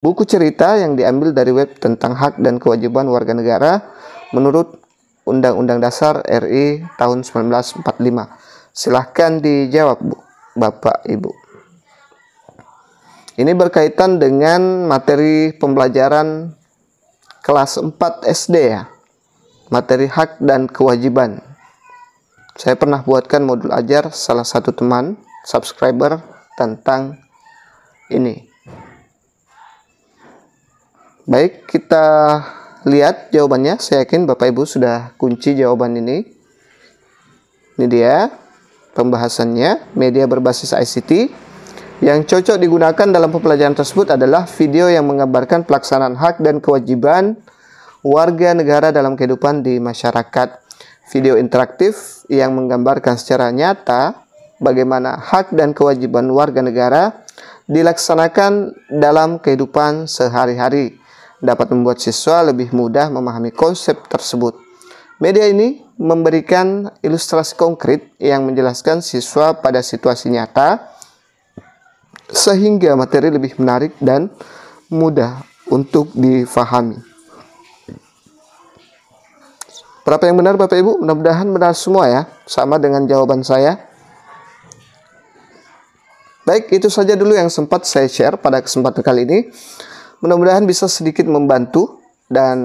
Buku cerita yang diambil dari web tentang hak dan kewajiban warga negara menurut Undang-Undang Dasar RI tahun 1945. Silahkan dijawab, Bu, Bapak, Ibu. Ini berkaitan dengan materi pembelajaran kelas 4 SD ya. Materi hak dan kewajiban. Saya pernah buatkan modul ajar salah satu teman subscriber tentang ini. Baik, kita lihat jawabannya. Saya yakin Bapak Ibu sudah kunci jawaban ini. Ini dia pembahasannya. Media berbasis ICT yang cocok digunakan dalam pembelajaran tersebut adalah video yang menggambarkan pelaksanaan hak dan kewajiban warga negara dalam kehidupan di masyarakat. Video interaktif yang menggambarkan secara nyata bagaimana hak dan kewajiban warga negara dilaksanakan dalam kehidupan sehari-hari, dapat membuat siswa lebih mudah memahami konsep tersebut. Media ini memberikan ilustrasi konkret yang menjelaskan siswa pada situasi nyata, sehingga materi lebih menarik dan mudah untuk difahami. Berapa yang benar Bapak Ibu? Mudah-mudahan benar semua ya, sama dengan jawaban saya. Baik, itu saja dulu yang sempat saya share pada kesempatan kali ini. Mudah-mudahan bisa sedikit membantu, dan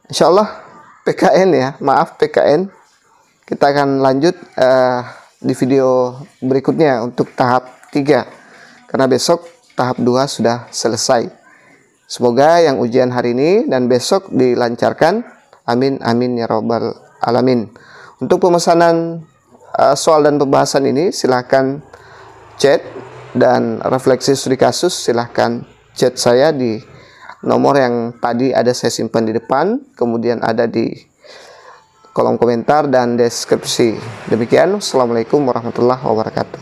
insya Allah PKN ya, maaf PKN, kita akan lanjut di video berikutnya untuk tahap 3, karena besok tahap 2 sudah selesai. Semoga yang ujian hari ini dan besok dilancarkan, amin amin ya robbal alamin. Untuk pemesanan soal dan pembahasan ini silahkan chat, dan refleksi studi kasus silahkan chat saya di nomor yang tadi ada saya simpan di depan, kemudian ada di kolom komentar dan deskripsi. Demikian, Assalamualaikum warahmatullahi wabarakatuh.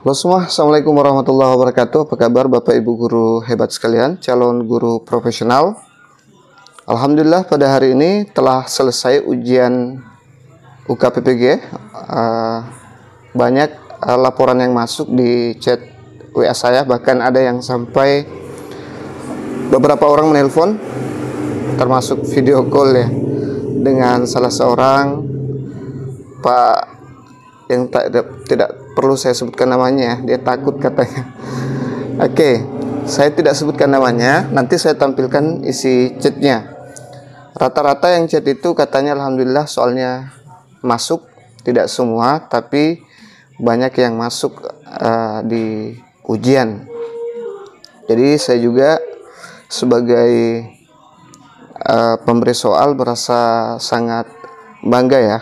Halo semua, Assalamualaikum warahmatullahi wabarakatuh. Apa kabar Bapak Ibu guru hebat sekalian, calon guru profesional? Alhamdulillah pada hari ini telah selesai ujian UKPPG. Banyak laporan yang masuk di chat WA saya, bahkan ada yang sampai beberapa orang menelpon, termasuk video call ya, dengan salah seorang Pak yang tidak perlu saya sebutkan namanya ya, dia takut katanya. Oke, saya tidak sebutkan namanya, nanti saya tampilkan isi chatnya. Rata-rata yang chat itu katanya alhamdulillah soalnya masuk, tidak semua, tapi banyak yang masuk di ujian. Jadi saya juga sebagai pemberi soal merasa sangat bangga ya,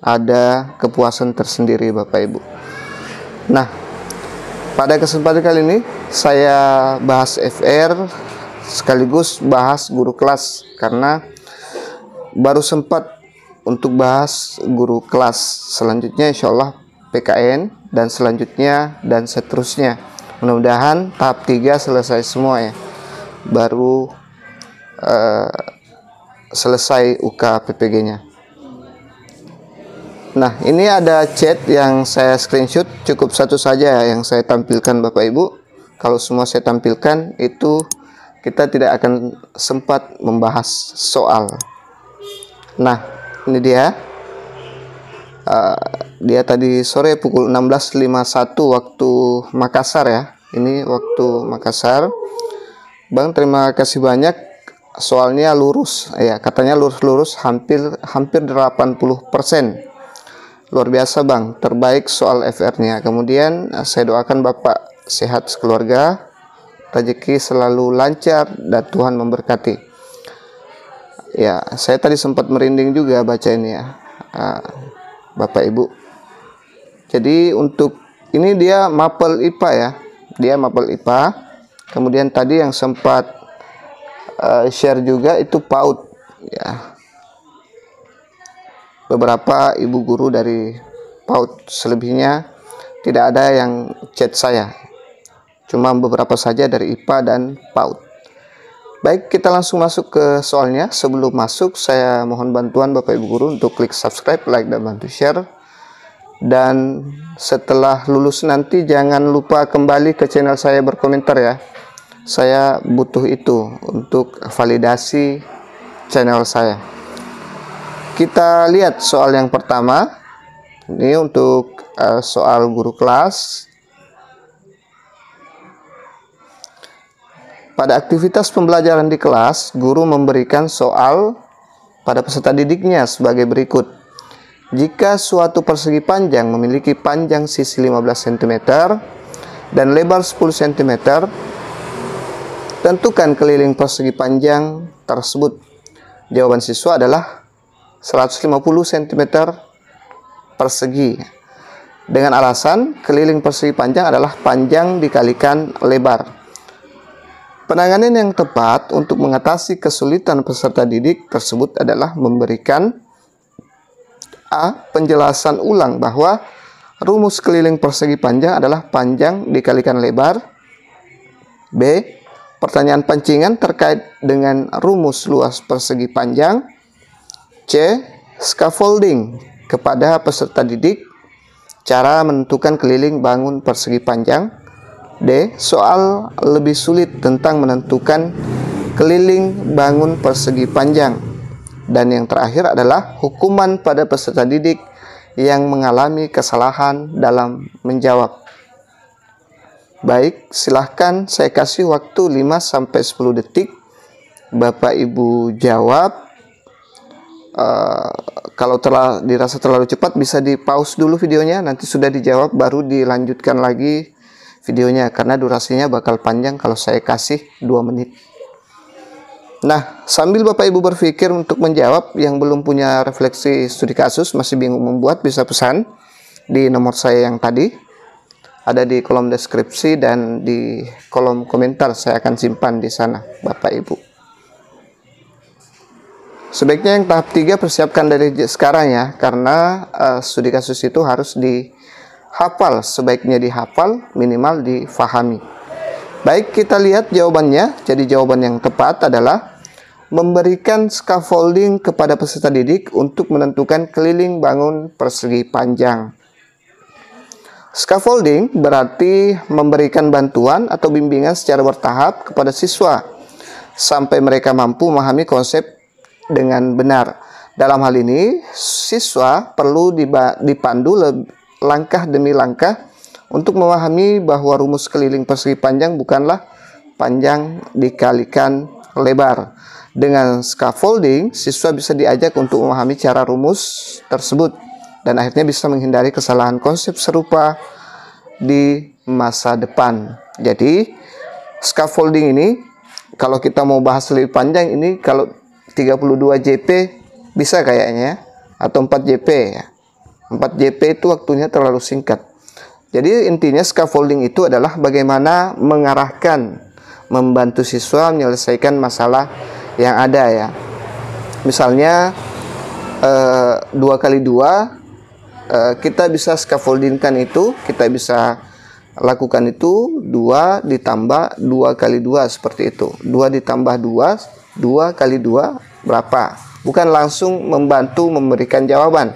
ada kepuasan tersendiri Bapak Ibu. Nah, pada kesempatan kali ini saya bahas FR sekaligus bahas guru kelas, karena baru sempat untuk bahas guru kelas. Selanjutnya insya Allah PKN, dan selanjutnya dan seterusnya. Mudah-mudahan tahap 3 selesai semua ya, baru selesai UKPPG-nya. Nah, ini ada chat yang saya screenshot, cukup satu saja yang saya tampilkan Bapak Ibu. Kalau semua saya tampilkan itu kita tidak akan sempat membahas soal. Nah, ini dia. Dia tadi sore pukul 16.51 waktu Makassar ya. Ini waktu Makassar. Bang, terima kasih banyak. Soalnya lurus. Ya, katanya lurus-lurus hampir 80%. Luar biasa Bang, terbaik soal FR-nya. Kemudian saya doakan Bapak sehat sekeluarga, rezeki selalu lancar dan Tuhan memberkati. Ya, saya tadi sempat merinding juga baca ini ya, Bapak Ibu. Jadi untuk ini dia mapel IPA ya, dia mapel IPA. Kemudian tadi yang sempat share juga itu PAUD ya. Beberapa ibu guru dari PAUD, selebihnya tidak ada yang chat saya. Cuma beberapa saja dari IPA dan PAUD. Baik, kita langsung masuk ke soalnya. Sebelum masuk, saya mohon bantuan Bapak Ibu guru untuk klik subscribe, like, dan bantu share. Dan setelah lulus nanti jangan lupa kembali ke channel saya berkomentar ya. Saya butuh itu untuk validasi channel saya. Kita lihat soal yang pertama. Ini untuk soal guru kelas. Pada aktivitas pembelajaran di kelas, guru memberikan soal pada peserta didiknya sebagai berikut. Jika suatu persegi panjang memiliki panjang sisi 15 cm dan lebar 10 cm, tentukan keliling persegi panjang tersebut. Jawaban siswa adalah 150 cm persegi. Dengan alasan keliling persegi panjang adalah panjang dikalikan lebar. Penanganan yang tepat untuk mengatasi kesulitan peserta didik tersebut adalah memberikan A. Penjelasan ulang bahwa rumus keliling persegi panjang adalah panjang dikalikan lebar. B. Pertanyaan pancingan terkait dengan rumus luas persegi panjang. C. Scaffolding kepada peserta didik, cara menentukan keliling bangun persegi panjang. D. Soal lebih sulit tentang menentukan keliling bangun persegi panjang. Dan yang terakhir adalah hukuman pada peserta didik yang mengalami kesalahan dalam menjawab. Baik, silahkan saya kasih waktu 5-10 detik. Bapak Ibu jawab. Kalau dirasa terlalu cepat bisa di pause dulu videonya, nanti sudah dijawab baru dilanjutkan lagi videonya, karena durasinya bakal panjang kalau saya kasih 2 menit. Nah, sambil Bapak Ibu berpikir untuk menjawab, yang belum punya refleksi studi kasus, masih bingung membuat, bisa pesan di nomor saya yang tadi, ada di kolom deskripsi dan di kolom komentar, saya akan simpan di sana Bapak Ibu. Sebaiknya yang tahap 3 persiapkan dari sekarang ya, karena studi kasus itu harus dihafal, sebaiknya dihafal, minimal difahami. Baik, kita lihat jawabannya. Jadi jawaban yang tepat adalah memberikan scaffolding kepada peserta didik untuk menentukan keliling bangun persegi panjang. Scaffolding berarti memberikan bantuan atau bimbingan secara bertahap kepada siswa sampai mereka mampu memahami konsep dengan benar. Dalam hal ini, siswa perlu dipandu langkah demi langkah untuk memahami bahwa rumus keliling persegi panjang bukanlah panjang dikalikan lebar. Dengan scaffolding, siswa bisa diajak untuk memahami cara rumus tersebut dan akhirnya bisa menghindari kesalahan konsep serupa di masa depan. Jadi, scaffolding ini, kalau kita mau bahas lebih panjang, ini kalau 32 JP bisa kayaknya, atau 4 JP ya. 4 JP itu waktunya terlalu singkat. Jadi intinya scaffolding itu adalah bagaimana mengarahkan, membantu siswa menyelesaikan masalah yang ada ya. Misalnya 2x2, kita bisa scaffoldingkan itu, kita bisa lakukan itu 2 ditambah 2x2 seperti itu. 2 ditambah 2, 2 kali 2 berapa? Bukan langsung membantu memberikan jawaban.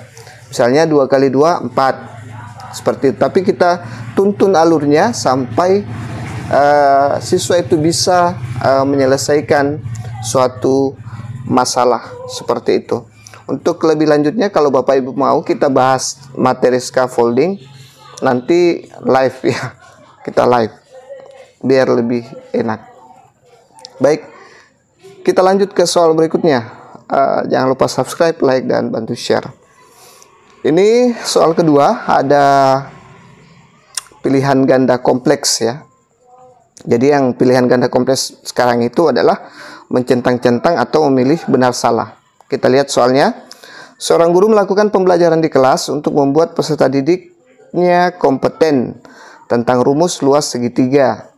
Misalnya 2 kali 2, 4. Seperti itu. Tapi kita tuntun alurnya sampai siswa itu bisa menyelesaikan suatu masalah. Seperti itu. Untuk lebih lanjutnya, kalau Bapak Ibu mau kita bahas materi scaffolding, nanti live ya. Kita live. Biar lebih enak. Baik. Kita lanjut ke soal berikutnya. Jangan lupa subscribe, like, dan bantu share. Ini soal kedua, ada pilihan ganda kompleks ya. Jadi yang pilihan ganda kompleks sekarang itu adalah mencentang-centang atau memilih benar salah. Kita lihat soalnya. Seorang guru melakukan pembelajaran di kelas untuk membuat peserta didiknya kompeten tentang rumus luas segitiga.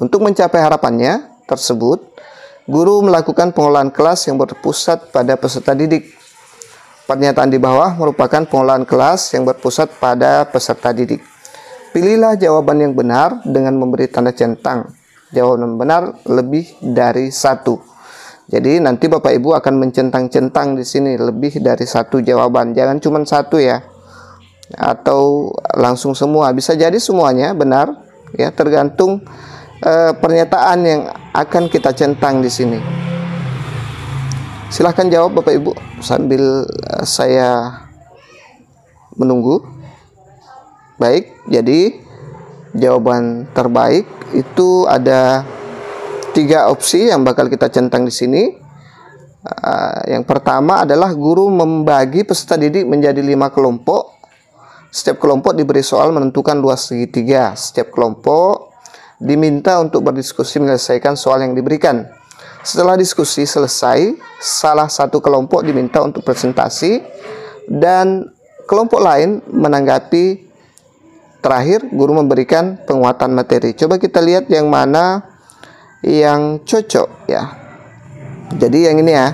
Untuk mencapai harapannya tersebut, guru melakukan pengolahan kelas yang berpusat pada peserta didik. Pernyataan di bawah merupakan pengolahan kelas yang berpusat pada peserta didik. Pilihlah jawaban yang benar dengan memberi tanda centang. Jawaban benar lebih dari 1. Jadi nanti Bapak Ibu akan mencentang-centang di sini lebih dari 1 jawaban. Jangan cuma 1 ya. atau langsung semua. Bisa jadi semuanya benar, ya, tergantung pernyataan yang akan kita centang di sini. Silahkan jawab Bapak Ibu sambil saya menunggu. Baik, jadi jawaban terbaik itu ada 3 opsi yang bakal kita centang di sini. Yang pertama adalah guru membagi peserta didik menjadi 5 kelompok. Setiap kelompok diberi soal menentukan luas segitiga. Setiap kelompok diminta untuk berdiskusi menyelesaikan soal yang diberikan. Setelah diskusi selesai, salah satu kelompok diminta untuk presentasi dan kelompok lain menanggapi. Terakhir, guru memberikan penguatan materi. Coba kita lihat yang mana yang cocok, ya. Jadi yang ini ya,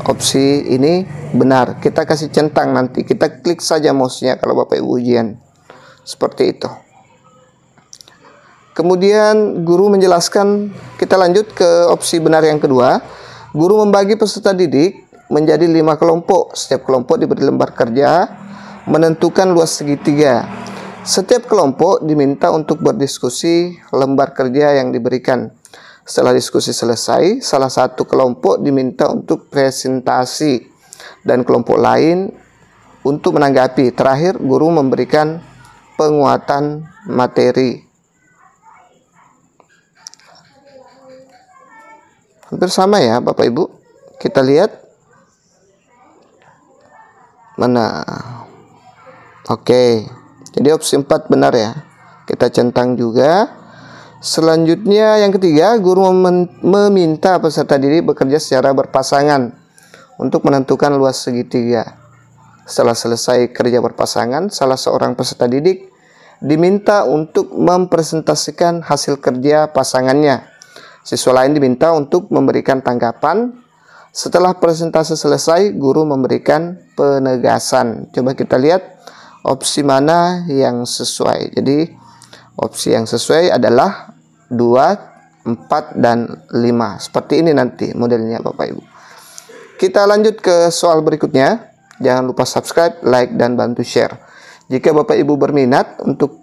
opsi ini benar. Kita kasih centang nanti. Kita klik saja mouse-nya kalau Bapak Ibu ujian. Seperti itu. Kemudian guru menjelaskan, kita lanjut ke opsi benar yang kedua. Guru membagi peserta didik menjadi 5 kelompok. Setiap kelompok diberi lembar kerja menentukan luas segitiga. Setiap kelompok diminta untuk berdiskusi lembar kerja yang diberikan. Setelah diskusi selesai, salah satu kelompok diminta untuk presentasi dan kelompok lain untuk menanggapi. Terakhir, guru memberikan penguatan materi. Hampir sama ya Bapak Ibu. Kita lihat mana. Oke. Jadi opsi 4 benar ya. Kita centang juga. Selanjutnya yang ketiga, guru meminta peserta didik bekerja secara berpasangan untuk menentukan luas segitiga. Setelah selesai kerja berpasangan, salah seorang peserta didik diminta untuk mempresentasikan hasil kerja pasangannya. Siswa lain diminta untuk memberikan tanggapan. Setelah presentasi selesai, guru memberikan penegasan. Coba kita lihat opsi mana yang sesuai. Jadi opsi yang sesuai adalah 2, 4, dan 5. Seperti ini nanti modelnya Bapak Ibu. Kita lanjut ke soal berikutnya. Jangan lupa subscribe, like, dan bantu share. Jika Bapak Ibu berminat untuk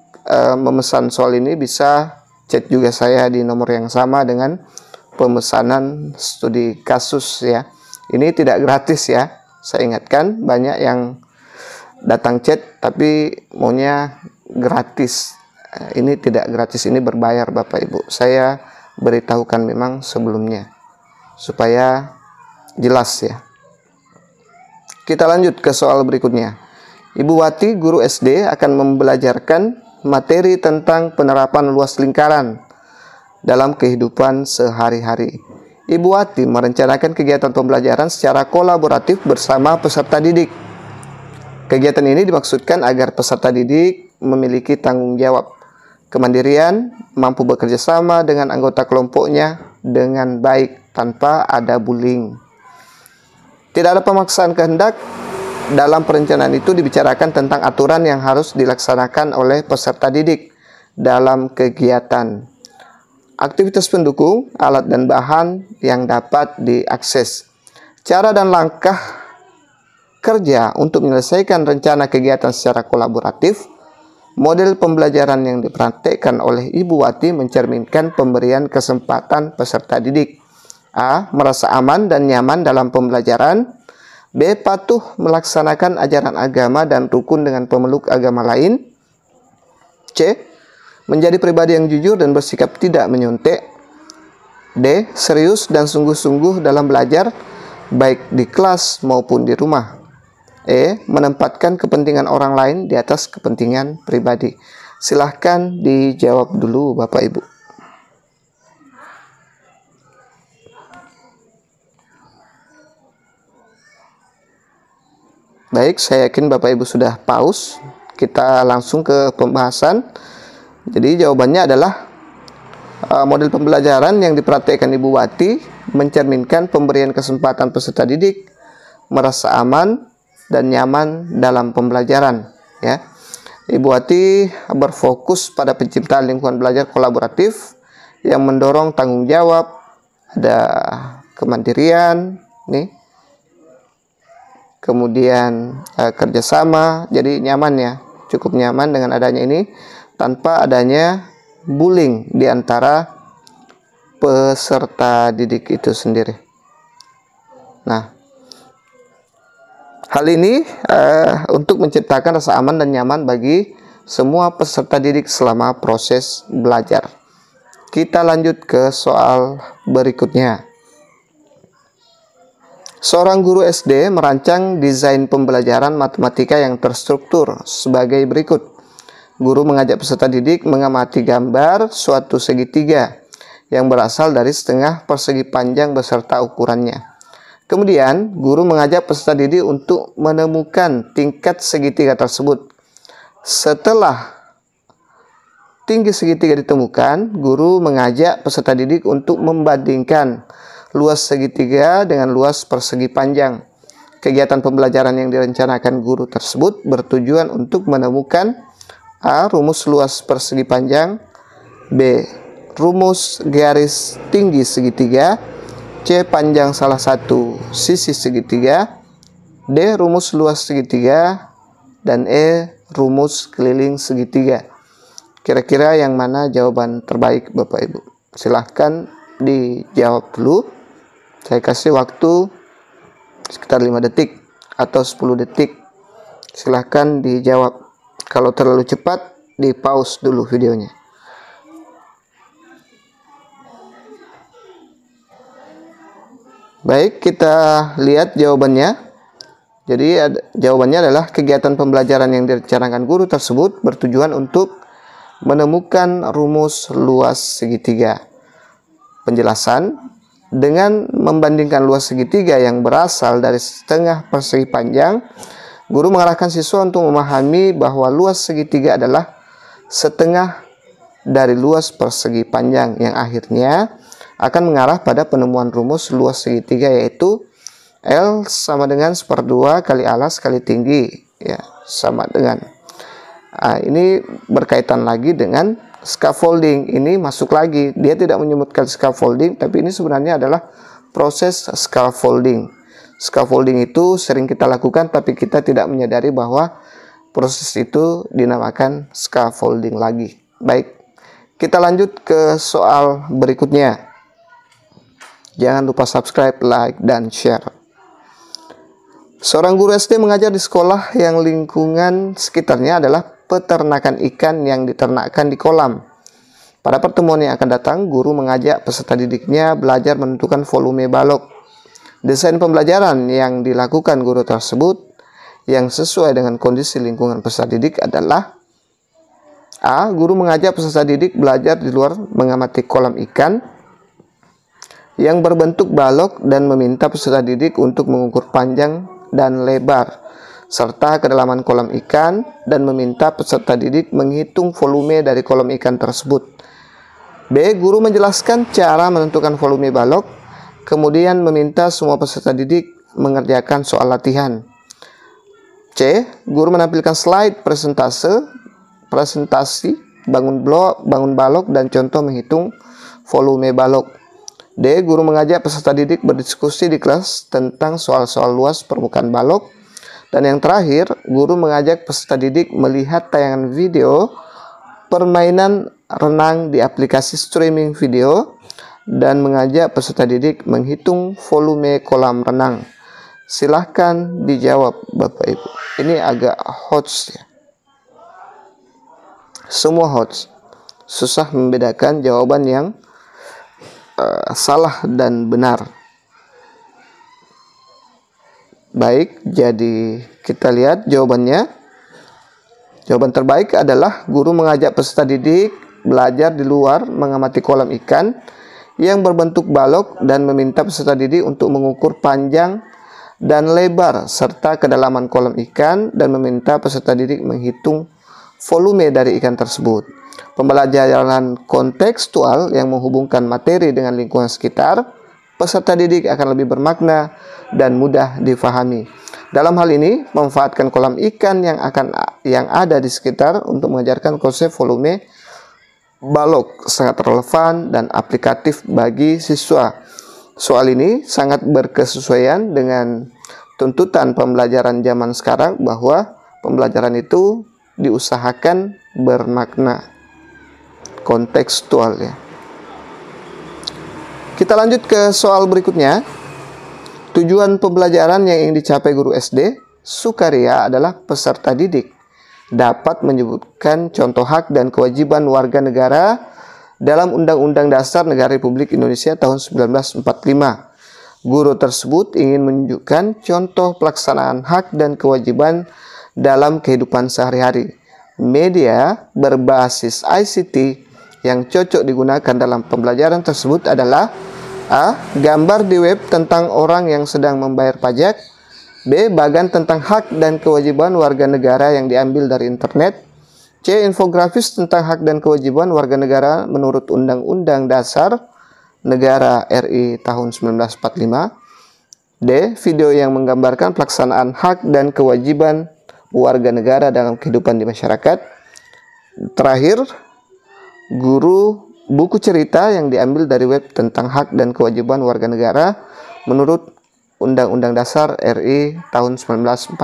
memesan soal ini, bisa chat juga saya di nomor yang sama dengan pemesanan studi kasus ya. Ini tidak gratis ya. Saya ingatkan, banyak yang datang chat tapi maunya gratis. Ini tidak gratis, ini berbayar Bapak Ibu. Saya beritahukan memang sebelumnya supaya jelas ya. Kita lanjut ke soal berikutnya. Ibu Wati, guru SD, akan membelajarkan materi tentang penerapan luas lingkaran dalam kehidupan sehari-hari. Ibu Wati merencanakan kegiatan pembelajaran secara kolaboratif bersama peserta didik. Kegiatan ini dimaksudkan agar peserta didik memiliki tanggung jawab, kemandirian, mampu bekerja sama dengan anggota kelompoknya dengan baik tanpa ada bullying. Tidak ada pemaksaan kehendak. Dalam perencanaan itu dibicarakan tentang aturan yang harus dilaksanakan oleh peserta didik dalam kegiatan. Aktivitas pendukung, alat dan bahan yang dapat diakses. Cara dan langkah kerja untuk menyelesaikan rencana kegiatan secara kolaboratif. Model pembelajaran yang dipraktekkan oleh Ibu Wati mencerminkan pemberian kesempatan peserta didik. A. Merasa aman dan nyaman dalam pembelajaran. B. Patuh melaksanakan ajaran agama dan rukun dengan pemeluk agama lain. C. Menjadi pribadi yang jujur dan bersikap tidak menyontek. D. Serius dan sungguh-sungguh dalam belajar, baik di kelas maupun di rumah. E. Menempatkan kepentingan orang lain di atas kepentingan pribadi. Silahkan dijawab dulu Bapak Ibu. Baik, saya yakin Bapak Ibu sudah pause. Kita langsung ke pembahasan. Jadi jawabannya adalah model pembelajaran yang dipraktekkan Ibu Wati mencerminkan pemberian kesempatan peserta didik merasa aman dan nyaman dalam pembelajaran. Ya, Ibu Wati berfokus pada penciptaan lingkungan belajar kolaboratif yang mendorong tanggung jawab, ada kemandirian, nih, kemudian kerjasama. Jadi nyaman ya, cukup nyaman dengan adanya ini tanpa adanya bullying di antara peserta didik itu sendiri. Nah, hal ini untuk menciptakan rasa aman dan nyaman bagi semua peserta didik selama proses belajar. Kita lanjut ke soal berikutnya. Seorang guru SD merancang desain pembelajaran matematika yang terstruktur sebagai berikut. Guru mengajak peserta didik mengamati gambar suatu segitiga yang berasal dari setengah persegi panjang beserta ukurannya. Kemudian, guru mengajak peserta didik untuk menemukan tingkat segitiga tersebut. Setelah tinggi segitiga ditemukan, guru mengajak peserta didik untuk membandingkan luas segitiga dengan luas persegi panjang. Kegiatan pembelajaran yang direncanakan guru tersebut bertujuan untuk menemukan A. Rumus luas persegi panjang, B. Rumus garis tinggi segitiga, C. Panjang salah satu sisi segitiga, D. Rumus luas segitiga, dan E. Rumus keliling segitiga. Kira-kira yang mana jawaban terbaik Bapak Ibu? Silahkan dijawab dulu. Saya kasih waktu sekitar 5 detik atau 10 detik. Silahkan dijawab. Kalau terlalu cepat, di pause dulu videonya. Baik, kita lihat jawabannya. Jadi jawabannya adalah kegiatan pembelajaran yang direncanakan guru tersebut bertujuan untuk menemukan rumus luas segitiga. Penjelasan: dengan membandingkan luas segitiga yang berasal dari setengah persegi panjang, guru mengarahkan siswa untuk memahami bahwa luas segitiga adalah setengah dari luas persegi panjang yang akhirnya akan mengarah pada penemuan rumus luas segitiga, yaitu L sama dengan 1/2 kali alas kali tinggi, ya, sama dengan. Nah, ini berkaitan lagi dengan scaffolding. Ini masuk lagi, dia tidak menyebutkan scaffolding, tapi ini sebenarnya adalah proses scaffolding. Scaffolding itu sering kita lakukan, tapi kita tidak menyadari bahwa proses itu dinamakan scaffolding lagi. Baik, kita lanjut ke soal berikutnya. Jangan lupa subscribe, like, dan share. Seorang guru SD mengajar di sekolah yang lingkungan sekitarnya adalah peternakan ikan yang diternakkan di kolam. Pada pertemuan yang akan datang, guru mengajak peserta didiknya belajar menentukan volume balok. Desain pembelajaran yang dilakukan guru tersebut yang sesuai dengan kondisi lingkungan peserta didik adalah A. Guru mengajak peserta didik belajar di luar mengamati kolam ikan yang berbentuk balok dan meminta peserta didik untuk mengukur panjang dan lebar serta kedalaman kolam ikan dan meminta peserta didik menghitung volume dari kolam ikan tersebut. B. Guru menjelaskan cara menentukan volume balok, kemudian meminta semua peserta didik mengerjakan soal latihan. C. Guru menampilkan slide presentasi bangun balok dan contoh menghitung volume balok. D. Guru mengajak peserta didik berdiskusi di kelas tentang soal-soal luas permukaan balok. Dan yang terakhir, guru mengajak peserta didik melihat tayangan video permainan renang di aplikasi streaming video dan mengajak peserta didik menghitung volume kolam renang. Silahkan dijawab Bapak Ibu. Ini agak hots ya. Semua hots. Susah membedakan jawaban yang salah dan benar. Baik, jadi kita lihat jawabannya. Jawaban terbaik adalah guru mengajak peserta didik belajar di luar mengamati kolam ikan yang berbentuk balok dan meminta peserta didik untuk mengukur panjang dan lebar serta kedalaman kolam ikan dan meminta peserta didik menghitung volume dari ikan tersebut. Pembelajaran kontekstual yang menghubungkan materi dengan lingkungan sekitar peserta didik akan lebih bermakna dan mudah difahami. Dalam hal ini, memanfaatkan kolam ikan yang ada di sekitar untuk mengajarkan konsep volume balok sangat relevan dan aplikatif bagi siswa. Soal ini sangat berkesesuaian dengan tuntutan pembelajaran zaman sekarang bahwa pembelajaran itu diusahakan bermakna kontekstual ya. Kita lanjut ke soal berikutnya. Tujuan pembelajaran yang ingin dicapai guru SD sukaria adalah peserta didik dapat menyebutkan contoh hak dan kewajiban warga negara dalam Undang-Undang Dasar Negara Republik Indonesia tahun 1945. Guru tersebut ingin menunjukkan contoh pelaksanaan hak dan kewajiban dalam kehidupan sehari-hari. Media berbasis ICT yang cocok digunakan dalam pembelajaran tersebut adalah A. Gambar di web tentang orang yang sedang membayar pajak. B. Bagan tentang hak dan kewajiban warga negara yang diambil dari internet. C. Infografis tentang hak dan kewajiban warga negara menurut Undang-Undang Dasar Negara RI tahun 1945. D. Video yang menggambarkan pelaksanaan hak dan kewajiban warga negara dalam kehidupan di masyarakat. Terakhir, buku cerita yang diambil dari web tentang hak dan kewajiban warga negara menurut Undang-Undang Dasar RI tahun 1945.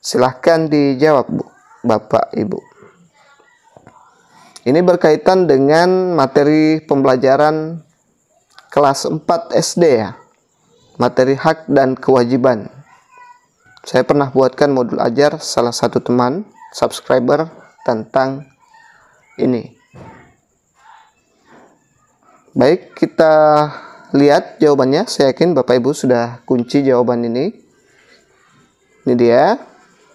Silahkan dijawab, Bu, Bapak, Ibu. Ini berkaitan dengan materi pembelajaran kelas 4 SD ya. Materi hak dan kewajiban. Saya pernah buatkan modul ajar salah satu teman subscriber tentang ini. Baik, kita lihat jawabannya. Saya yakin Bapak Ibu sudah kunci jawaban ini. Ini dia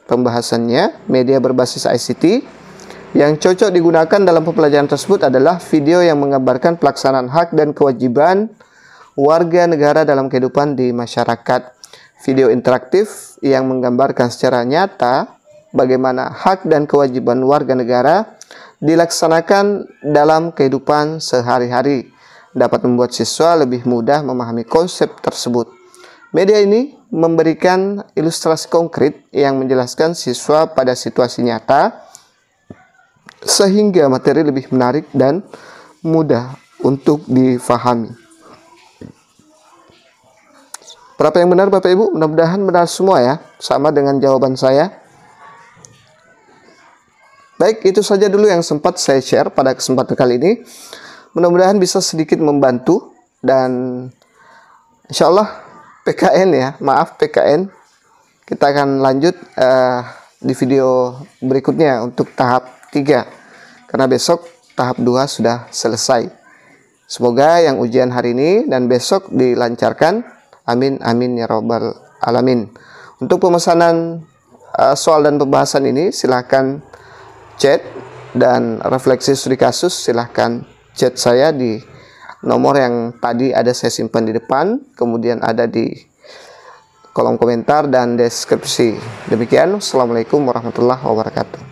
pembahasannya. Media berbasis ICT yang cocok digunakan dalam pembelajaran tersebut adalah video yang menggambarkan pelaksanaan hak dan kewajiban warga negara dalam kehidupan di masyarakat. Video interaktif yang menggambarkan secara nyata bagaimana hak dan kewajiban warga negara dilaksanakan dalam kehidupan sehari-hari dapat membuat siswa lebih mudah memahami konsep tersebut. Media ini memberikan ilustrasi konkret yang menjelaskan siswa pada situasi nyata sehingga materi lebih menarik dan mudah untuk difahami. Berapa yang benar Bapak Ibu? Mudah-mudahan benar semua ya, sama dengan jawaban saya. Baik, itu saja dulu yang sempat saya share pada kesempatan kali ini. Mudah-mudahan bisa sedikit membantu dan insya Allah PKN ya, maaf PKN. Kita akan lanjut di video berikutnya untuk tahap 3 karena besok tahap 2 sudah selesai. Semoga yang ujian hari ini dan besok dilancarkan. Amin amin ya robbal alamin. Untuk pemesanan soal dan pembahasan ini silahkan chat, dan refleksi studi kasus silahkan chat saya di nomor yang tadi ada saya simpan di depan, kemudian ada di kolom komentar dan deskripsi. Demikian, Assalamualaikum warahmatullahi wabarakatuh.